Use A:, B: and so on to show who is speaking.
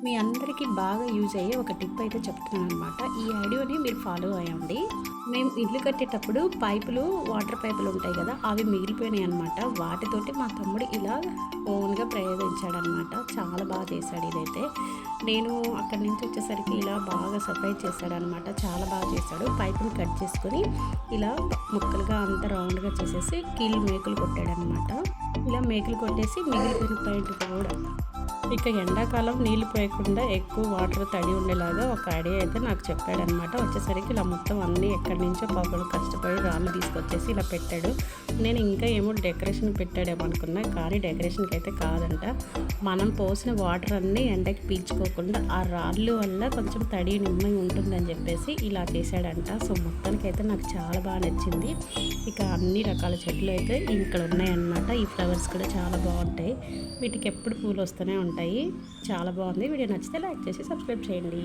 A: మీ అందరికీ బాగా యూజ్ అయ్యే ఒక టిప్ అయితే చెప్తున్నాననమాట. ఈ ఐడియాని మీరు ఫాలో అయ్యండి. మేము ఇల్లు కట్టేటప్పుడు వాటర్ పైపులు ఉంటాయి కదా! అవి మిగిలిపోయినాయి అనమాట. వాటితోటి మా తమ్ముడు ఇలా ఓన్‌గా ప్రయోగించాడనమాట. చాలా బాగా చేశాడు ఇదైతే. నేను అక్కడి నుంచి వచ్చేసరికి ఇలా బాగా సర్ప్రైజ్ చేశాడనమాట. చాలా బాగా చేశాడు. పైపుని కట్ చేసుకొని ఇలా ముక్కలుగా అంతా రౌండ్‌గా చేసేసి మేకులు కొట్టాడనమాట. ఇలా మేకులు కొట్టేసి మిగిలిపోయిన పైపుతో కూడా ఇక ఎండాకాలం నీళ్లు పోయకుండా ఎక్కువ వాటర్ తడి ఉండేలాగా ఒక ఐడియా అయితే నాకు చెప్పాడనమాట. వచ్చేసరికి ఇలా మొత్తం అన్నీ ఎక్కడి నుంచో పాపడు కష్టపడి రాళ్ళు తీసుకొచ్చేసి ఇలా పెట్టాడు. నేను ఇంకా ఏమో డెకరేషన్ పెట్టాడేమో అనుకున్నా, కానీ డెకరేషన్కి అయితే కాదంట. మనం పోసిన వాటర్ అన్నీ ఎండకి పీల్చుకోకుండా ఆ రాళ్ళు వల్ల కొంచెం తడి నిమ్మగా ఉంటుందని చెప్పేసి ఇలా చేశాడంట. సో మొత్తానికైతే నాకు చాలా బాగా నచ్చింది. ఇక అన్ని రకాల చెట్లు అయితే ఇక్కడ ఉన్నాయన్నమాట. ఈ ఫ్లవర్స్ కూడా చాలా బాగుంటాయి. వీటికి ఎప్పుడు పూలు వస్తూనే ఉంటాయి. చాలా బాగుంది. వీడియో నచ్చితే లైక్ చేసి సబ్స్క్రైబ్ చేయండి.